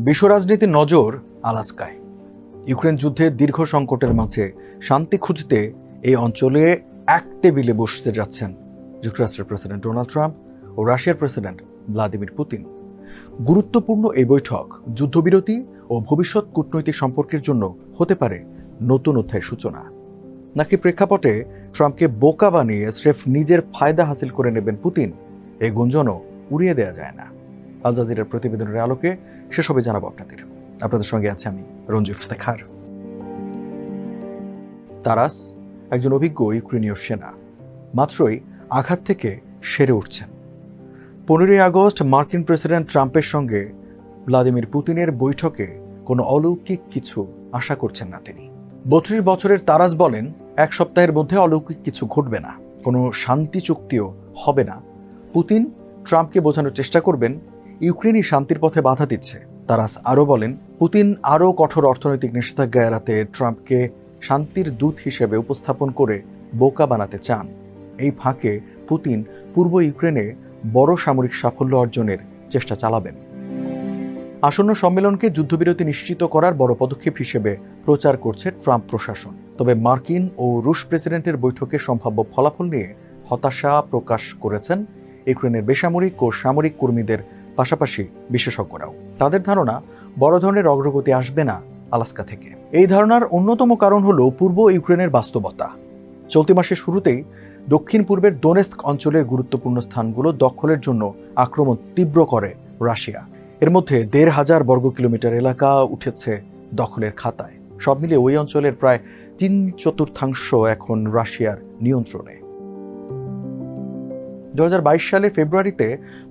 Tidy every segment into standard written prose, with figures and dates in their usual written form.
বিশ্ব রাজনীতির নজর আলাস্কায়। ইউক্রেন যুদ্ধের দীর্ঘ সংকটের মাঝে শান্তি খুঁজতে এই অঞ্চলে এক টেবিলে বসতে যাচ্ছেন যুক্তরাষ্ট্রের প্রেসিডেন্ট ডোনাল্ড ট্রাম্প ও রাশিয়ার প্রেসিডেন্ট ভ্লাদিমির পুতিন। গুরুত্বপূর্ণ এই বৈঠক যুদ্ধবিরতি ও ভবিষ্যৎ কূটনৈতিক সম্পর্কের জন্য হতে পারে নতুন অধ্যায়ের সূচনা, নাকি প্রেক্ষাপটে ট্রাম্পকে বোকা বানিয়ে স্রেফ নিজের ফায়দা হাসিল করে নেবেন পুতিন? এই গুঞ্জনও উড়িয়ে দেওয়া যায় না। আল জাজিরার প্রতিবেদনের আলোকে সেসবে জানাবো আপনাদের সঙ্গে আছে আমি রঞ্জু ইফতেখার। তারাস একজন অভিজ্ঞ ইউক্রেনীয় সেনা, মাত্রই আঘাত থেকে সেরে উঠছেন। 15ই আগস্ট মার্কিন প্রেসিডেন্ট ট্রাম্পের সঙ্গে ভ্লাদিমির পুতিনের বৈঠকে কোনো অলৌকিক কিছু আশা করছেন না তিনি। 32 বছরের তারাস বলেন, এক সপ্তাহের মধ্যে অলৌকিক কিছু ঘটবে না, কোনো শান্তি চুক্তিও হবে না। পুতিন ট্রাম্পকে বোঝানোর চেষ্টা করবেন ইউক্রেনই শান্তির পথে বাধা দিচ্ছে। তারাস আরও বলেন, পুতিন আরও কঠোর অর্থনৈতিক নিষেধাজ্ঞা এড়াতে ট্রাম্পকে শান্তির দূত হিসেবে উপস্থাপন করে বোকা বানাতে চান। এই ফাঁকে পুতিন পূর্ব ইউক্রেনে বড় সামরিক সাফল্য অর্জনের চেষ্টা চালাবেন। আসন্ন সম্মেলনকে যুদ্ধবিরতি নিশ্চিত করার বড় পদক্ষেপ হিসেবে প্রচার করছে ট্রাম্প প্রশাসন। তবে মার্কিন ও রুশ প্রেসিডেন্টের বৈঠকের সম্ভাব্য ফলাফল নিয়ে হতাশা প্রকাশ করেছেন ইউক্রেনের বেসামরিক ও সামরিক কর্মীদের পাশাপাশি বিশেষজ্ঞরাও। তাদের ধারণা, বড় ধরনের অগ্রগতি আসবে না আলাস্কা থেকে। এই ধারণার অন্যতম কারণ হলো পূর্ব ইউক্রেনের বাস্তবতা। চলতি মাসের শুরুতেই দক্ষিণ পূর্বের দোনেস্ক অঞ্চলের গুরুত্বপূর্ণ স্থানগুলো দখলের জন্য আক্রমণ তীব্র করে রাশিয়া। এর মধ্যে 1,500 বর্গ কিলোমিটার এলাকা উঠেছে দখলের খাতায়। সব মিলে ওই অঞ্চলের প্রায় 3/4 এখন রাশিয়ার নিয়ন্ত্রণে। 2022 সালের ফেব্রুয়ারিতে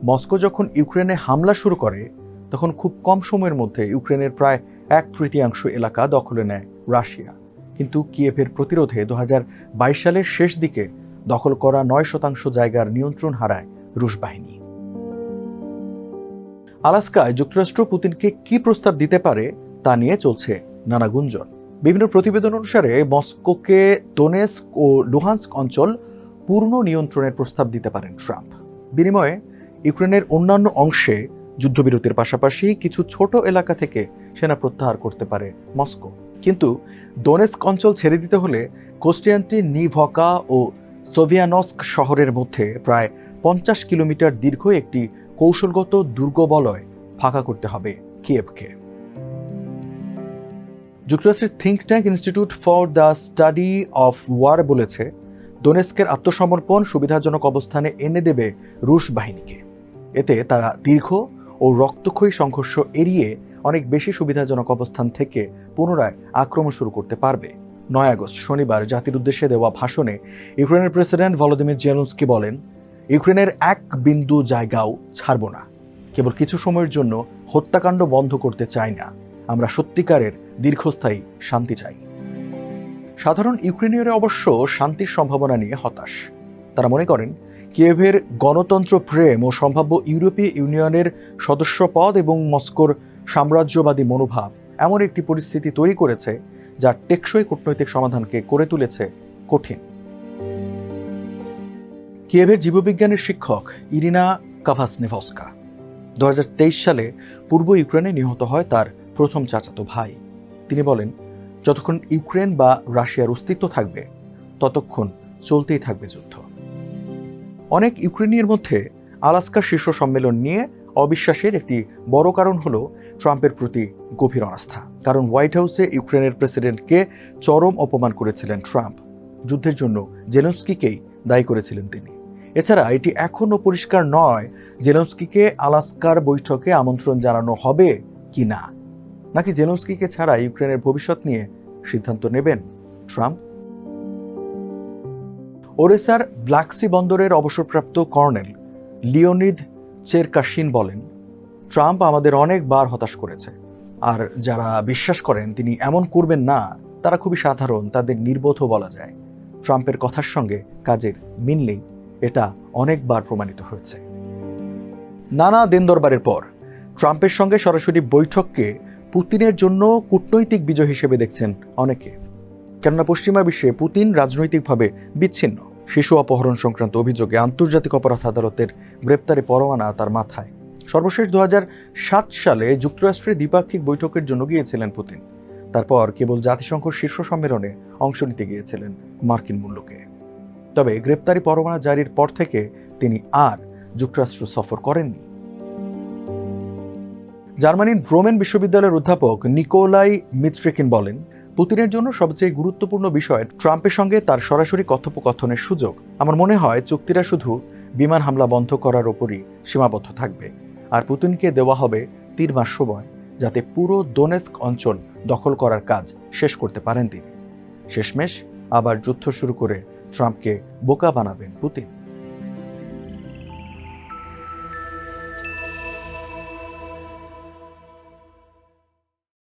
মস্কো যখন ইউক্রেনে হামলা শুরু করে, তখন খুব কম সময়ের মধ্যে ইউক্রেনের প্রায় 1/3 এলাকা দখলে নেয় রাশিয়া। কিন্তু কিয়েভের প্রতিরোধে 2022 সালের শেষ দিকে দখল করা 9% জায়গার নিয়ন্ত্রণ হারায় রুশ বাহিনী। আলাস্কায় যুক্তরাষ্ট্র পুতিনকে কি প্রস্তাব দিতে পারে তা নিয়ে চলছে নানা গুঞ্জন। বিভিন্ন প্রতিবেদন অনুসারে মস্কোকে দোনেস্ক ও লুহান্স্ক অঞ্চল পূর্ণ নিয়ন্ত্রণের প্রস্তাব দিতে পারেন ট্রাম্প। বিনিময়ে ইউক্রেনের অন্যান্য অংশে যুদ্ধবিরতির পাশাপাশি কিছু ছোট এলাকা থেকে সেনা প্রত্যাহার করতে পারে মস্কো। কিন্তু দোনেস্ক অঞ্চল ছেড়ে দিতে হলে কোস্টিয়ান্টিনিভকা ও সোভিয়ানস্ক শহরের মধ্যে প্রায় 50 কিলোমিটার দীর্ঘ একটি কৌশলগত দুর্গবলয় ফাঁকা করতে হবে কিয়েভকে। যুক্তরাষ্ট্রের think tank institute for the study of war বলেছে, দোনেস্কের আত্মসমর্পণ সুবিধাজনক অবস্থানে এনে দেবে রুশ বাহিনীকে। এতে তারা দীর্ঘ ও রক্তক্ষয়ী সংঘর্ষ এড়িয়ে অনেক বেশি সুবিধাজনক অবস্থান থেকে পুনরায় আক্রমণ শুরু করতে পারবে। 9 আগস্ট শনিবার জাতির উদ্দেশ্যে দেওয়া ভাষণে ইউক্রেনের প্রেসিডেন্ট ভলোদিমির জেলেনস্কি বলেন, ইউক্রেনের এক বিন্দু জায়গাও ছাড়ব না। কেবল কিছু সময়ের জন্য হত্যাকাণ্ড বন্ধ করতে চাই না, আমরা সত্যিকারের দীর্ঘস্থায়ী শান্তি চাই। সাধারণ ইউক্রেনীয়রা অবশ্য শান্তির সম্ভাবনা নিয়ে হতাশ। তারা মনে করেন কিয়েভের গণতন্ত্র প্রেম ও সম্ভাব্য ইউরোপীয় ইউনিয়নের সদস্য পদ এবং মস্কোর সাম্রাজ্যবাদী মনোভাব এমন একটি পরিস্থিতি তৈরি করেছে যা টেকসই কূটনৈতিক সমাধানকে করে তুলেছে কঠিন। কিয়েভের জীববিজ্ঞানের শিক্ষক ইরিনা কাভাসনেভস্কা 2023 সালে পূর্ব ইউক্রেনে নিহত হয় তার প্রথম চাচাতো ভাই। তিনি বলেন, যতক্ষণ ইউক্রেন বা রাশিয়ার অস্তিত্ব থাকবে ততক্ষণ চলতেই থাকবে যুদ্ধ। অনেক ইউক্রেনীয়র মধ্যে আলাস্কা শীর্ষ সম্মেলন নিয়ে অবিশ্বাসের একটি বড় কারণ হলো ট্রাম্পের প্রতি গভীর অনাস্থা। কারণ হোয়াইট হাউসে ইউক্রেনের প্রেসিডেন্টকে চরম অপমান করেছিলেন ট্রাম্প। যুদ্ধের জন্য জেলেনস্কিকেই দায়ী করেছিলেন তিনি। এছাড়া এটি এখনও পরিষ্কার নয় জেলেনস্কিকে আলাস্কার বৈঠকে আমন্ত্রণ জানানো হবে কি না, নাকি জেলেনস্কিকে ছাড়া ইউক্রেনের ভবিষ্যৎ নিয়ে সিদ্ধান্ত নেবেন ট্রাম্প। ওরেসার ব্ল্যাক সি বন্দরের অবসরপ্রাপ্ত কর্নেল লিওনিদ চেরকাশিন বলেন, ট্রাম্প আমাদের অনেকবার হতাশ করেছে, আর যারা বিশ্বাস করেন তিনি এমন করবেন না তারা খুবই সাধারণ, তাদের নির্বোধও বলা যায়। ট্রাম্পের কথার সঙ্গে কাজের মিল নেই, এটা অনেকবার প্রমাণিত হয়েছে। নানা দিনদরবারের পর ট্রাম্পের সঙ্গে সরাসরি বৈঠককে পুতিনের জন্য কূটনৈতিক বিজয় হিসেবে দেখছেন অনেকে। কেননা পশ্চিমা বিশ্বে পুতিন রাজনৈতিকভাবে বিচ্ছিন্ন। শিশু অপহরণ সংক্রান্ত অভিযোগে আন্তর্জাতিক অপরাধ আদালতের গ্রেপ্তারি পরোয়ানা তার মাথায়। সর্বশেষ 2007 সালে যুক্তরাষ্ট্রের দ্বিপাক্ষিক বৈঠকের জন্য গিয়েছিলেন পুতিন। তারপর কেবল জাতিসংঘ শীর্ষ সম্মেলনে অংশ নিতে গিয়েছিলেন মার্কিন মুলুকে। তবে গ্রেপ্তারি পরোয়ানা জারির পর থেকে তিনি আর যুক্তরাষ্ট্র সফর করেননি। জার্মানির ব্রোমেন বিশ্ববিদ্যালয়ের অধ্যাপক নিকোলাই মিত্রিকিন বলেন, পুতিনের জন্য সবচেয়ে গুরুত্বপূর্ণ বিষয় ট্রাম্পের সঙ্গে তার সরাসরি কথোপকথনের সুযোগ। আমার মনে হয় চুক্তিটা শুধু বিমান হামলা বন্ধ করার ওপরই সীমাবদ্ধ থাকবে, আর পুতিনকে দেওয়া হবে 3 মাস সময় যাতে পুরো দোনেস্ক অঞ্চল দখল করার কাজ শেষ করতে পারেন তিনি। শেষমেশ আবার যুদ্ধ শুরু করে ট্রাম্পকে বোকা বানাবেন পুতিন।